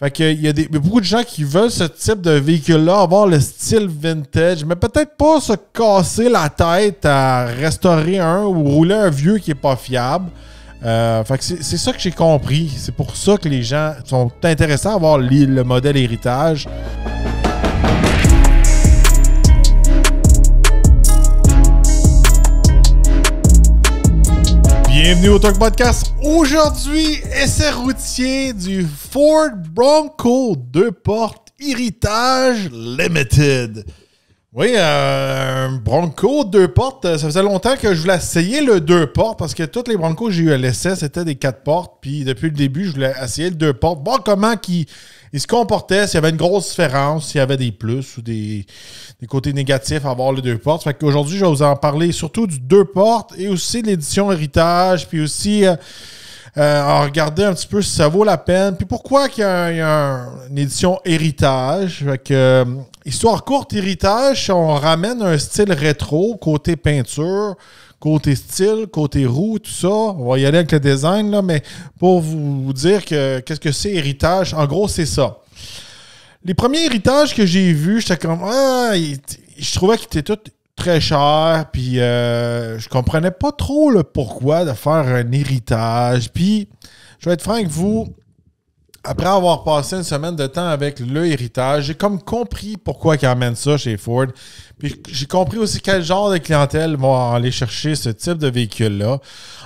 Fait que il y a beaucoup de gens qui veulent ce type de véhicule-là, avoir le style vintage, mais peut-être pas se casser la tête à restaurer un ou rouler un vieux qui est pas fiable. Fait que c'est ça que j'ai compris. C'est pour ça que les gens sont intéressés à avoir le modèle héritage. Bienvenue au Talk Podcast. Aujourd'hui, essai routier du Ford Bronco 2 portes Héritage Limited. Oui, un Bronco 2 portes. Ça faisait longtemps que je voulais essayer le 2 portes parce que tous les Broncos que j'ai eu à l'essai, c'était des 4 portes. Puis depuis le début, je voulais essayer le 2 portes. Voir comment il se comportait, s'il y avait une grosse différence, s'il y avait des plus ou des côtés négatifs à avoir le 2 portes. Fait qu'aujourd'hui, je vais vous en parler surtout du 2 portes et aussi de l'édition Héritage. Puis aussi regarder un petit peu si ça vaut la peine. Puis pourquoi qu'il y a une édition Héritage. Fait que, histoire courte, Héritage, on ramène un style rétro, côté peinture, côté style, côté roue, tout ça. On va y aller avec le design, là, mais pour vous dire qu'est-ce que c'est Héritage, en gros, c'est ça. Les premiers héritages que j'ai vus, j'étais comme je trouvais qu'ils étaient tous très chers, puis je comprenais pas trop le pourquoi de faire un héritage. Puis, je vais être franc avec vous, après avoir passé une semaine de temps avec le héritage, j'ai comme compris pourquoi ils amènent ça chez Ford. Puis j'ai compris aussi quel genre de clientèle va aller chercher ce type de véhicule-là.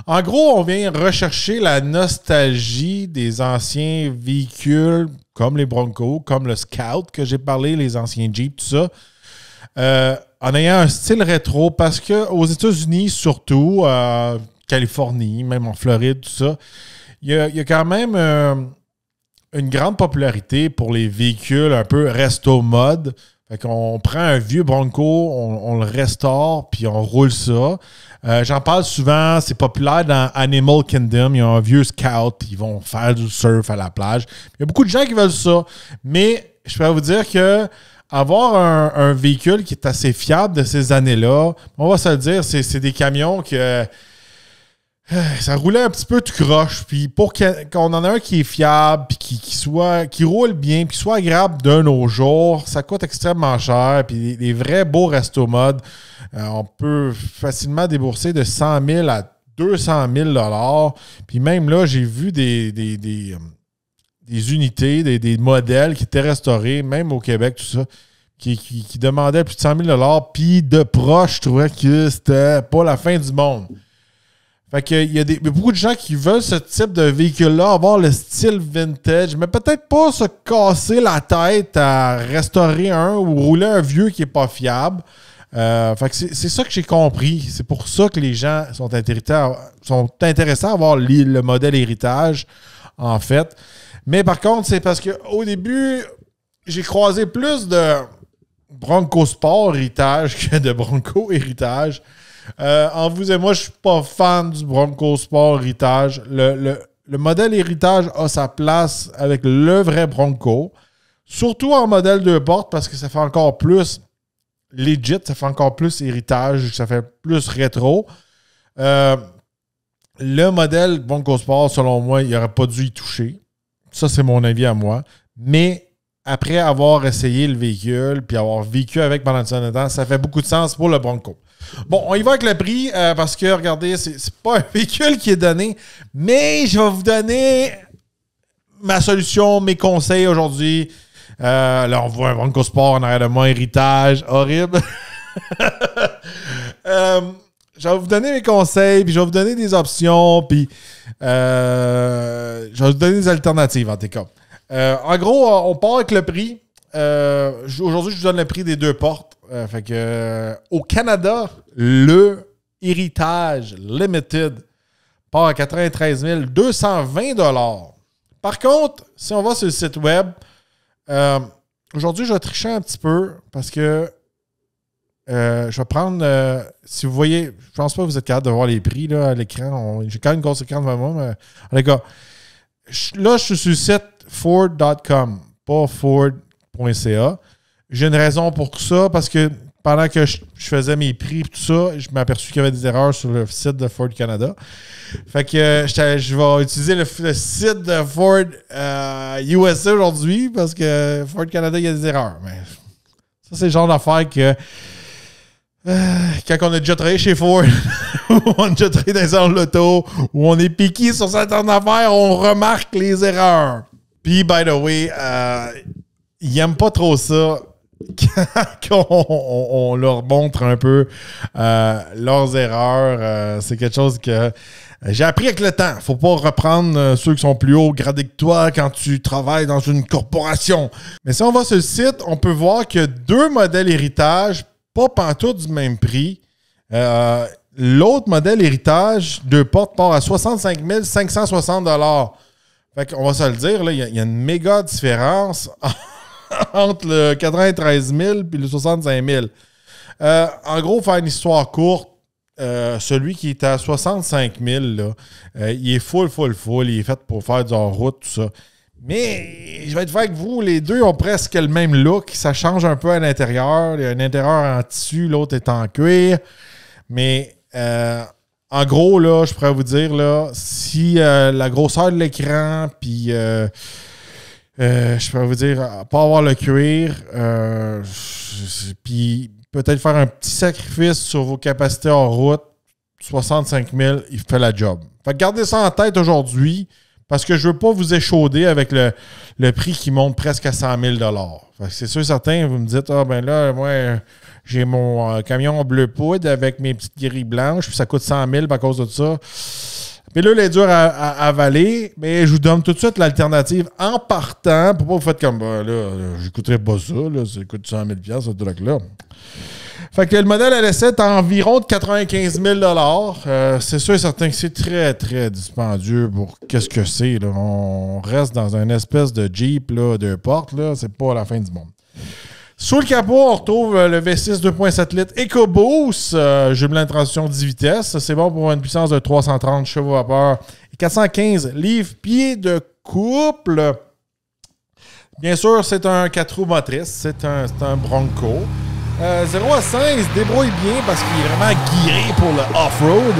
En gros, on vient rechercher la nostalgie des anciens véhicules comme les Broncos, comme le Scout que j'ai parlé, les anciens Jeep, tout ça. En ayant un style rétro, parce qu'aux États-Unis, surtout, Californie, même en Floride, tout ça, il y a quand même une grande popularité pour les véhicules un peu resto mode. Fait qu'on prend un vieux Bronco, on le restaure, puis on roule ça. J'en parle souvent, c'est populaire dans Animal Kingdom. Il y a un vieux Scout, puis ils vont faire du surf à la plage. Il y a beaucoup de gens qui veulent ça. Mais je peux vous dire que avoir un véhicule qui est assez fiable de ces années-là, on va se le dire, c'est des camions que ça roulait un petit peu tout croche. Puis pour qu'on en ait un qui est fiable, puis qui roule bien, puis soit agréable de nos jours, ça coûte extrêmement cher. Puis les vrais beaux resto mode, on peut facilement débourser de 100 000 à 200 000 $. Puis même là, j'ai vu des unités, des modèles qui étaient restaurés, même au Québec, tout ça, qui demandaient plus de 100 000 $. Puis de proche, je trouvais que c'était pas la fin du monde. Fait qu'il y a beaucoup de gens qui veulent ce type de véhicule-là, avoir le style vintage, mais peut-être pas se casser la tête à restaurer un ou rouler un vieux qui est pas fiable. Fait que c'est ça que j'ai compris. C'est pour ça que les gens sont intéressés à avoir le modèle héritage, en fait. Mais par contre, c'est parce qu'au début, j'ai croisé plus de Bronco Sport héritage que de Bronco héritage. En vous et moi, je suis pas fan du Bronco Sport héritage. Le modèle héritage a sa place avec le vrai Bronco. Surtout en modèle 2 portes parce que ça fait encore plus legit, ça fait encore plus héritage, ça fait plus rétro. Le modèle Bronco Sport, selon moi, il n'aurait pas dû y toucher. Ça, c'est mon avis à moi. Mais après avoir essayé le véhicule puis avoir vécu avec pendant un temps, ça fait beaucoup de sens pour le Bronco. Bon, on y va avec le prix parce que, regardez, c'est pas un véhicule qui est donné, mais je vais vous donner ma solution, mes conseils aujourd'hui. Là, on voit un Bronco Sport en arrière de moi, héritage, horrible. Je vais vous donner mes conseils, puis je vais vous donner des options, puis je vais vous donner des alternatives, en tout cas. En gros, on part avec le prix. Aujourd'hui, je vous donne le prix des 2 portes. Fait que, au Canada, le Héritage Limited part à 93 220 $. Par contre, si on va sur le site web, aujourd'hui, je vais tricher un petit peu parce que je vais prendre, si vous voyez, je pense pas que vous êtes capable de voir les prix là, à l'écran. J'ai quand même une grosse écran devant moi, mais les gars, là, je suis sur le site Ford.com, pas Ford.ca. J'ai une raison pour ça, parce que pendant que je faisais mes prix et tout ça, je m'ai aperçu qu'il y avait des erreurs sur le site de Ford Canada. Fait que je vais utiliser le site de Ford USA aujourd'hui parce que Ford Canada, il y a des erreurs. Mais ça, c'est le genre d'affaire que quand on a déjà travaillé chez Ford, ou on a déjà travaillé dans les salons de l'auto, ou on est piqué sur certaines affaires, on remarque les erreurs. Puis, by the way, ils n'aiment pas trop ça quand on leur montre un peu leurs erreurs. C'est quelque chose que j'ai appris avec le temps. Faut pas reprendre ceux qui sont plus hauts gradés que toi quand tu travailles dans une corporation. Mais si on va sur le site, on peut voir qu'il y a 2 modèles héritage, pas pantoute du même prix. L'autre modèle héritage, 2 portes, part à 65 560 $. Fait qu'on va se le dire, il y a une méga différence entre le 93 000 et le 65 000. En gros, faire une histoire courte, celui qui est à 65 000, là, il est full. Il est fait pour faire du hors-route, tout ça. Mais je vais être franc avec vous, les deux ont presque le même look. Ça change un peu à l'intérieur. Il y a un intérieur en tissu, l'autre est en cuir. Mais en gros, là, je pourrais vous dire, là, si la grosseur de l'écran, puis je pourrais vous dire, pas avoir le cuir, puis peut-être faire un petit sacrifice sur vos capacités en route, 65 000, il fait la job. Fait que gardez ça en tête aujourd'hui. Parce que je ne veux pas vous échauder avec le prix qui monte presque à 100 000 $. C'est sûr certain, vous me dites, ben là, moi, j'ai mon camion bleu poudre avec mes petites grilles blanches, puis ça coûte 100 000 à cause de ça. Puis là, il est dur à avaler, mais je vous donne tout de suite l'alternative en partant, pour pas vous faites comme, là, j'écouterai pas ça, là, ça coûte 100 000 ce truc-là. Fait que le modèle LS7 est environ de 95 000 $. C'est sûr et certain que c'est très, très dispendieux pour qu'est-ce que c'est. Là. On reste dans une espèce de Jeep, là, 2 portes. Là. C'est pas la fin du monde. Sous le capot, on retrouve le V6 2.7 litres EcoBoost, jumelant de transition 10 vitesses. C'est bon pour une puissance de 330 chevaux vapeur et 415 livres-pieds de couple. Bien sûr, c'est un 4 roues motrices. C'est un Bronco. 0 à 100, il se débrouille bien parce qu'il est vraiment guiré pour le off-road.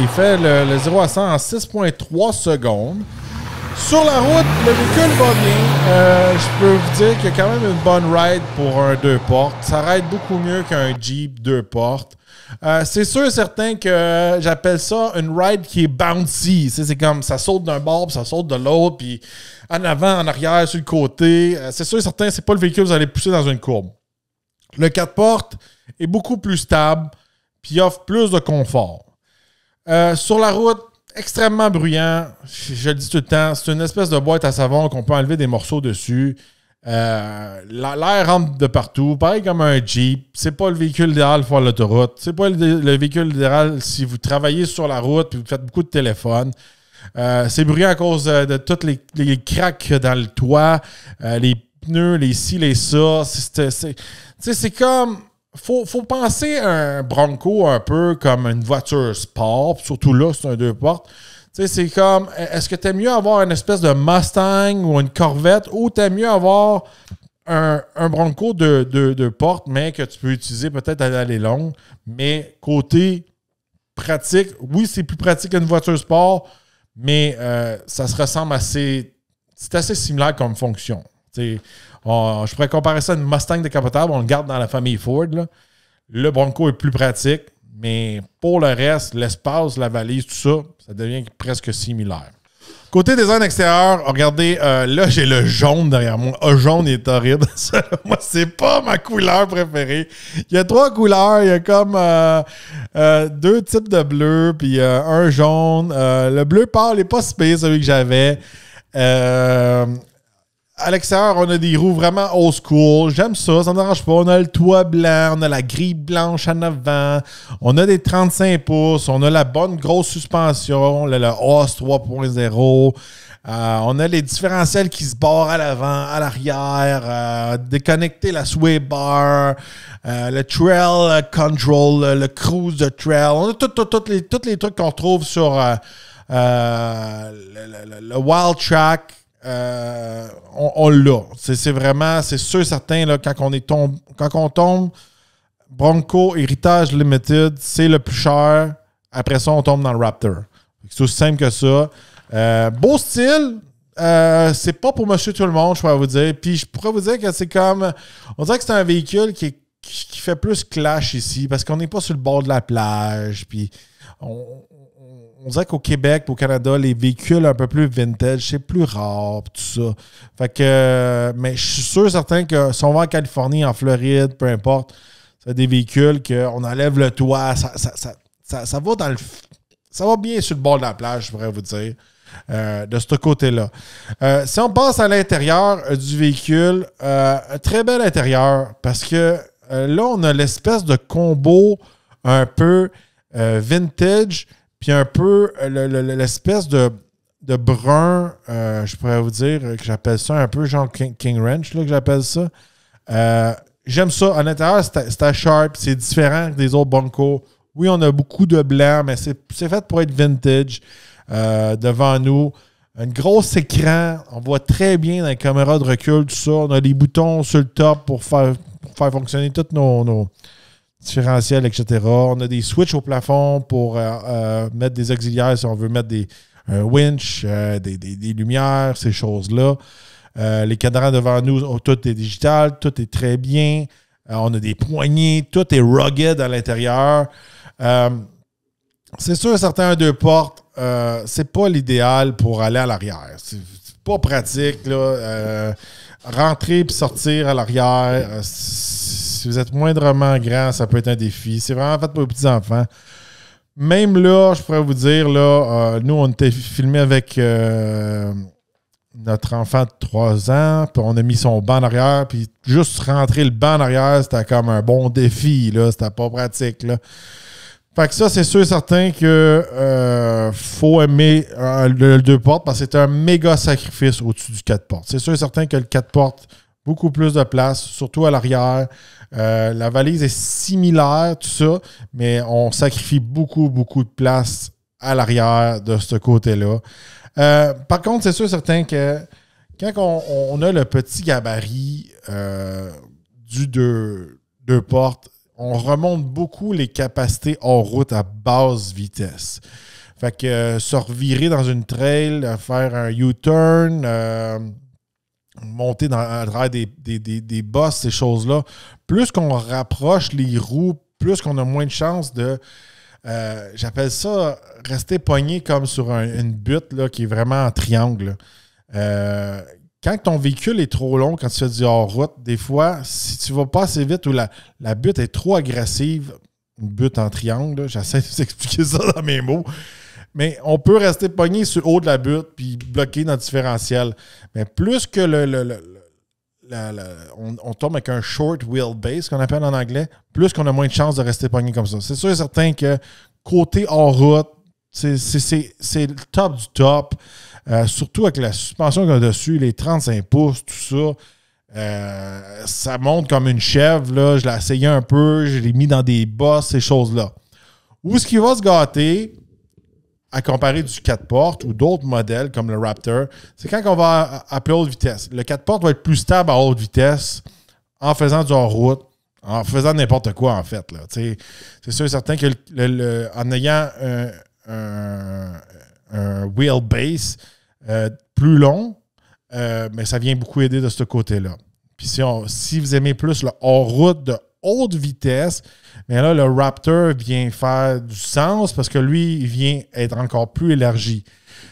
Il fait le 0 à 100 en 6,3 secondes. Sur la route, le véhicule va bien. Je peux vous dire qu'il y a quand même une bonne ride pour un 2 portes. Ça ride beaucoup mieux qu'un Jeep 2 portes. C'est sûr et certain que j'appelle ça une ride qui est bouncy. C'est comme ça saute d'un bord, puis ça saute de l'autre, puis en avant, en arrière, sur le côté. C'est sûr et certain que c'est pas le véhicule que vous allez pousser dans une courbe. Le 4 portes est beaucoup plus stable puis offre plus de confort. Sur la route, extrêmement bruyant. Je le dis tout le temps, c'est une espèce de boîte à savon qu'on peut enlever des morceaux dessus. L'air rentre de partout. Pareil comme un Jeep. C'est pas le véhicule idéal pour l'autoroute. C'est pas le véhicule idéal si vous travaillez sur la route et vous faites beaucoup de téléphone. C'est bruyant à cause de toutes les cracks dans le toit, les pneus, les ci, les ça. C'est comme... Faut penser à un Bronco un peu comme une voiture sport. Surtout là, c'est un 2 portes. C'est comme... Est-ce que tu aimes mieux avoir une espèce de Mustang ou une Corvette ou tu aimes mieux avoir un Bronco de 2 portes, mais que tu peux utiliser peut-être à l'allée longue. Mais côté pratique, oui, c'est plus pratique qu'une voiture sport, mais ça se ressemble assez... C'est assez similaire comme fonction. Je pourrais comparer ça à une Mustang décapotable. On le garde dans la famille Ford. Là. Le Bronco est plus pratique, mais pour le reste, l'espace, la valise, tout ça, ça devient presque similaire. Côté design extérieur, regardez, là, j'ai le jaune derrière moi. Le jaune est horrible. Ça, moi, c'est pas ma couleur préférée. Il y a 3 couleurs. Il y a comme 2 types de bleu, puis un jaune. Le bleu pâle n'est pas si pire, celui que j'avais. À l'extérieur, on a des roues vraiment old school. J'aime ça, ça ne me dérange pas. On a le toit blanc, on a la grille blanche en avant, on a des 35 pouces, on a la bonne grosse suspension, le Haas 3.0. On a les différentiels qui se barrent à l'avant, à l'arrière, déconnecter la sway bar, le trail control, le cruise de trail. On a tous les trucs qu'on trouve sur le Wild Track. On l'a. C'est vraiment, c'est sûr certain, là, quand on tombe Bronco Heritage Limited, c'est le plus cher. Après ça, on tombe dans le Raptor. C'est aussi simple que ça. Beau style. C'est pas pour monsieur tout le monde, je pourrais vous dire. Puis je pourrais vous dire que c'est comme... On dirait que c'est un véhicule qui fait plus clash ici parce qu'on n'est pas sur le bord de la plage. Puis on dirait qu'au Québec, au Canada, les véhicules un peu plus vintage, c'est plus rare, tout ça. Fait que... mais je suis sûr certain que si on va en Californie, en Floride, peu importe, c'est des véhicules qu'on enlève le toit, ça va dans le... Ça va bien sur le bord de la plage, je pourrais vous dire. De ce côté-là. Si on passe à l'intérieur du véhicule, un très bel intérieur parce que là, on a l'espèce de combo un peu vintage, puis un peu l'espèce de brun, je pourrais vous dire que j'appelle ça un peu genre King Ranch, là, que j'appelle ça. J'aime ça. À l'intérieur, c'est sharp, c'est différent des autres Bronco. Oui, on a beaucoup de blanc, mais c'est fait pour être vintage. Devant nous. Un gros écran. On voit très bien dans les caméras de recul, tout ça. On a des boutons sur le top pour faire fonctionner tous nos différentiels, etc. On a des switches au plafond pour mettre des auxiliaires si on veut mettre des winch, des lumières, ces choses-là. Les cadrans devant nous, tout est digital, tout est très bien. On a des poignées, tout est rugged à l'intérieur. C'est sûr, certains 2 portes, c'est pas l'idéal pour aller à l'arrière. C'est pas pratique, là. Rentrer et sortir à l'arrière, si vous êtes moindrement grand, ça peut être un défi. C'est vraiment fait pour les petits-enfants. Même là, je pourrais vous dire, là, nous, on était filmé avec notre enfant de 3 ans, puis on a mis son banc en arrière, puis juste rentrer le banc en arrière, c'était comme un bon défi, là. C'était pas pratique, là. Fait que ça, c'est sûr et certain que faut aimer le 2 portes parce que c'est un méga sacrifice au-dessus du 4 portes. C'est sûr et certain que le 4 portes, beaucoup plus de place, surtout à l'arrière. La valise est similaire, tout ça, mais on sacrifie beaucoup, beaucoup de place à l'arrière de ce côté-là. Par contre, c'est sûr et certain que quand on a le petit gabarit du 2 portes, on remonte beaucoup les capacités hors route à basse vitesse. Fait que se revirer dans une trail, faire un U-turn, monter à travers des bosses, ces choses-là, plus qu'on rapproche les roues, plus qu'on a moins de chances de... j'appelle ça rester pogné comme sur une butte là, qui est vraiment en triangle. Quand ton véhicule est trop long, quand tu fais du hors-route, des fois, si tu ne vas pas assez vite ou la butte est trop agressive, une butte en triangle, j'essaie de vous expliquer ça dans mes mots, mais on peut rester pogné sur le haut de la butte puis bloquer notre différentiel. Mais plus que on tombe avec un short wheelbase, qu'on appelle en anglais, plus qu'on a moins de chances de rester pogné comme ça. C'est sûr et certain que côté hors-route, c'est le top du top. Surtout avec la suspension qu'on a dessus, les 35 pouces, tout ça. Ça monte comme une chèvre. Là. Je l'ai essayé un peu, je l'ai mis dans des bosses, ces choses-là. Où est-ce qu'il va se gâter à comparer du 4 portes ou d'autres modèles comme le Raptor, c'est quand on va à plus haute vitesse. Le 4 portes va être plus stable à haute vitesse en faisant du hors-route, en faisant n'importe quoi, en fait. Là. C'est sûr et certain que en ayant un wheelbase plus long, mais ça vient beaucoup aider de ce côté-là. Puis si vous aimez plus le hors-route de haute vitesse, mais là, le Raptor vient faire du sens parce que lui, il vient être encore plus élargi.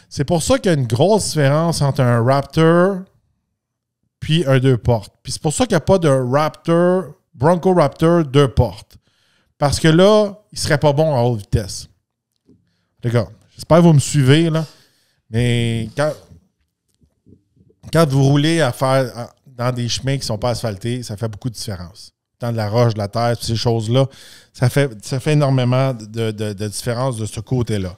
C'est pour ça qu'il y a une grosse différence entre un Raptor puis un 2 portes. Puis c'est pour ça qu'il n'y a pas de Bronco Raptor 2 portes. Parce que là, il ne serait pas bon à haute vitesse. Les gars, j'espère que vous me suivez, là. Mais quand vous roulez dans des chemins qui ne sont pas asphaltés, ça fait beaucoup de différence. Tant de la roche, de la terre, toutes ces choses-là, ça fait énormément de différence de ce côté-là.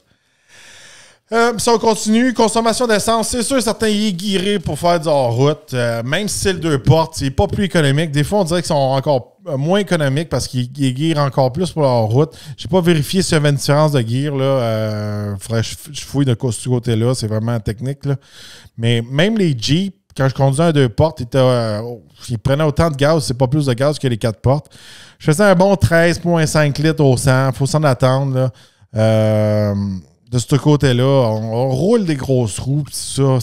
Si on continue, consommation d'essence, c'est sûr, certains y est guiré pour faire du hors-route. Même si c'est le 2 portes, c'est pas plus économique. Des fois, on dirait qu'ils sont encore moins économiques parce qu'ils guirent encore plus pour la hors-route. J'ai pas vérifié s'il y avait une différence de gear. Faudrait que je fouille de ce côté-là. C'est vraiment technique. Là. Mais même les Jeep, quand je conduisais un 2 portes, il prenait autant de gaz, c'est pas plus de gaz que les 4 portes. Je faisais un bon 13,5 litres au 100. Faut s'en attendre. Là. De ce côté-là, on roule des grosses roues. Ça,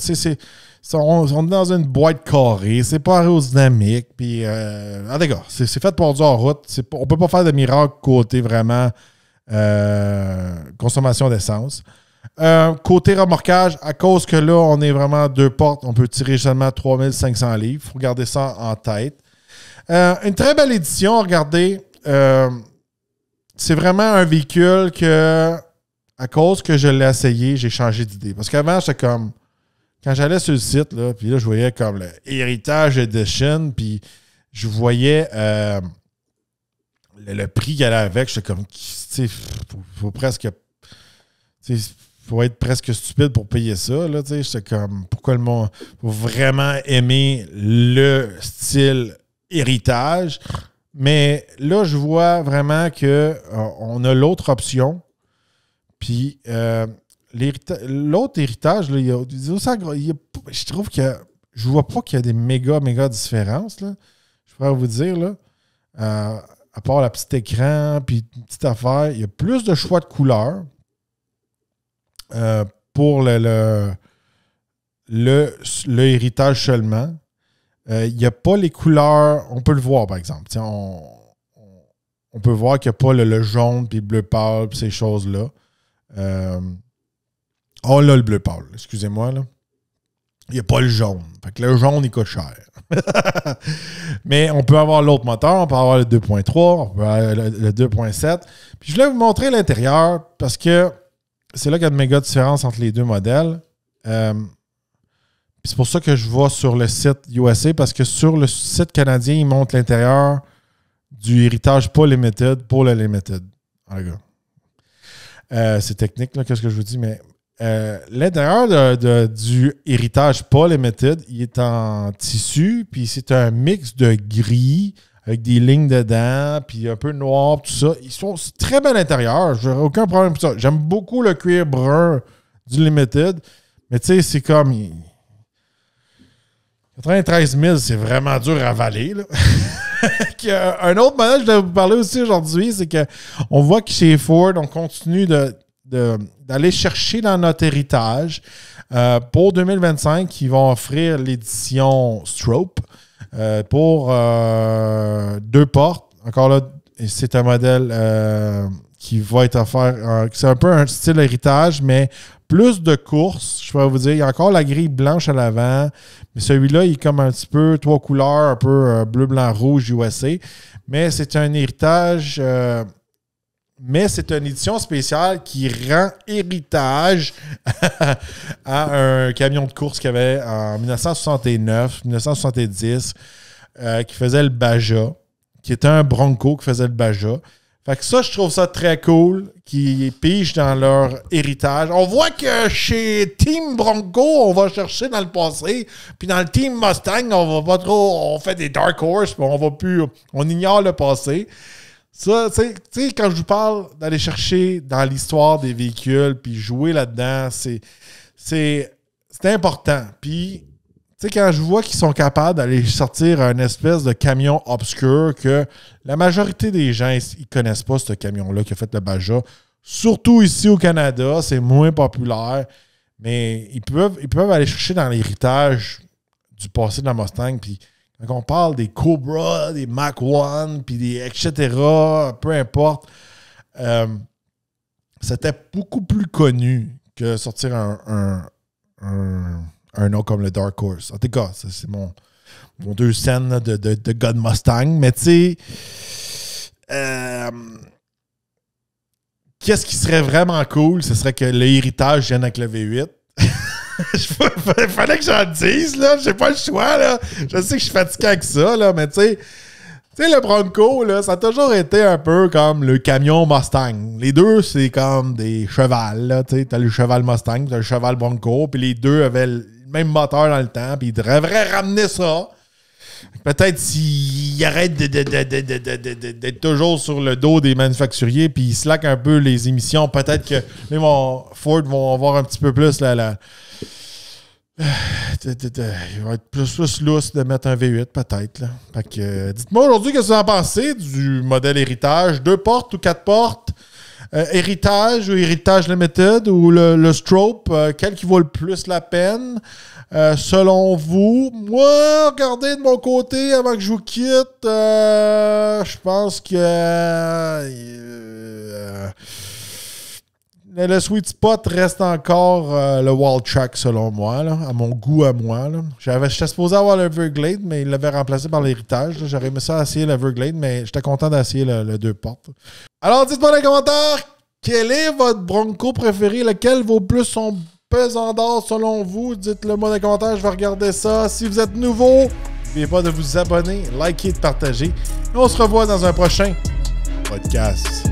on est dans une boîte carrée. C'est pas aérodynamique. Puis, en tout cas, c'est fait pour du en route. On peut pas faire de miracle côté vraiment consommation d'essence. Côté remorquage, à cause que là, on est vraiment 2 portes, on peut tirer seulement 3500 livres. Il faut garder ça en tête. Une très belle édition, regardez. C'est vraiment un véhicule que, à cause que je l'ai essayé, j'ai changé d'idée. Parce qu'avant, j'étais comme... Quand j'allais sur le site, là, puis là, je voyais comme le Heritage Edition, puis je voyais le prix qu'il y avait avec. J'étais comme... Tu sais, faut presque... Tu sais, faut être presque stupide pour payer ça. Là, j'étais comme... Pourquoi le monde... Faut vraiment aimer le style héritage. Mais là, je vois vraiment qu'on a l'autre option. Puis l'autre héritage, là, je trouve que je vois pas qu'il y a des méga différences. Là. Je pourrais vous dire, là, à part le petit écran, puis une petite affaire, il y a plus de choix de couleurs pour le héritage seulement. Il n'y a pas les couleurs, on peut le voir par exemple. On peut voir qu'il n'y a pas le jaune, puis le bleu pâle, puis ces choses-là. On a le bleu pâle, excusez-moi. Là. Il n'y a pas le jaune. Fait que le jaune, il coûte cher. Mais on peut avoir l'autre moteur, on peut avoir le 2.3, on peut avoir le 2.7. Puis je voulais vous montrer l'intérieur parce que c'est là qu'il y a de méga différence entre les deux modèles. C'est pour ça que je vais sur le site USA parce que sur le site canadien, ils montrent l'intérieur du héritage pas limited pour le limited. C'est technique, là, qu'est-ce que je vous dis, mais l'intérieur du héritage pas limited, il est en tissu, puis c'est un mix de gris avec des lignes dedans, puis un peu noir, tout ça. C'est très bel intérieur, je n'aurai aucun problème pour ça. J'aime beaucoup le cuir brun du limited, mais tu sais, c'est comme... 93 000, c'est vraiment dur à avaler. Là. Un autre modèle que je vais vous parler aussi aujourd'hui, c'est qu'on voit que chez Ford, on continue d'aller chercher dans notre héritage. Pour 2025, ils vont offrir l'édition Strobe pour 2 portes. Encore là, c'est un modèle qui va être offert. C'est un peu un style héritage, mais plus de courses, je pourrais vous dire. Il y a encore la grille blanche à l'avant, mais celui-là, il est comme un petit peu 3 couleurs, un peu bleu, blanc, rouge, USA. Mais c'est un héritage, mais c'est une édition spéciale qui rend héritage à un camion de course qu'il y avait en 1969, 1970, qui faisait le Baja, qui était un Bronco qui faisait le Baja. Fait que ça, je trouve ça très cool, qu'ils pigent dans leur héritage. On voit que chez Team Bronco, on va chercher dans le passé, puis dans le Team Mustang, on va pas trop, on fait des Dark Horse, puis on ignore le passé. Ça, tu sais, quand je vous parle d'aller chercher dans l'histoire des véhicules, puis jouer là-dedans, c'est important. Puis, tu sais, quand je vois qu'ils sont capables d'aller sortir un espèce de camion obscur que la majorité des gens, ils ne connaissent pas ce camion-là qui a fait le Baja. Surtout ici au Canada, c'est moins populaire. Mais ils peuvent aller chercher dans l'héritage du passé de la Mustang. Puis quand on parle des Cobra, des Mach 1, puis des etc., peu importe, c'était beaucoup plus connu que sortir un nom comme le Dark Horse. En tout cas, c'est mon 2 cents là, de God Mustang. Mais tu sais, qu'est-ce qui serait vraiment cool? Ce serait que l'héritage vienne avec le V8. Il fallait que j'en dise, là. J'ai pas le choix, là. Je sais que je suis fatigué avec ça, là, mais tu sais, le Bronco, là, ça a toujours été un peu comme le camion Mustang. Les deux, c'est comme des chevals, là. Tu sais, t'as le cheval Mustang, t'as le cheval Bronco, puis les deux avaient le même moteur dans le temps, puis ils devraient ramener ça. Peut-être s'ils arrêtent d'être toujours sur le dos des manufacturiers, puis ils slackent un peu les émissions, peut-être que même Ford vont avoir un petit peu plus Il va être plus lousse de mettre un V8, peut-être. Là. Fait que, dites-moi aujourd'hui qu'est-ce que vous en pensez du modèle héritage. 2 portes ou 4 portes? Héritage ou héritage limited ou le strobe? Quel qui vaut le plus la peine? Selon vous? Moi, regardez de mon côté, avant que je vous quitte, je pense que... le sweet spot reste encore le wall track, selon moi, là, à mon goût à moi. J'étais supposé avoir l'Everglade, mais il l'avait remplacé par l'héritage. J'aurais aimé ça essayer l'Everglade, mais j'étais content d'essayer le 2 portes. Alors, dites-moi dans les commentaires, quel est votre Bronco préféré? Lequel vaut plus son pesant d'or selon vous? Dites-le moi dans les commentaires, je vais regarder ça. Si vous êtes nouveau, n'oubliez pas de vous abonner, liker et de partager. Et on se revoit dans un prochain podcast.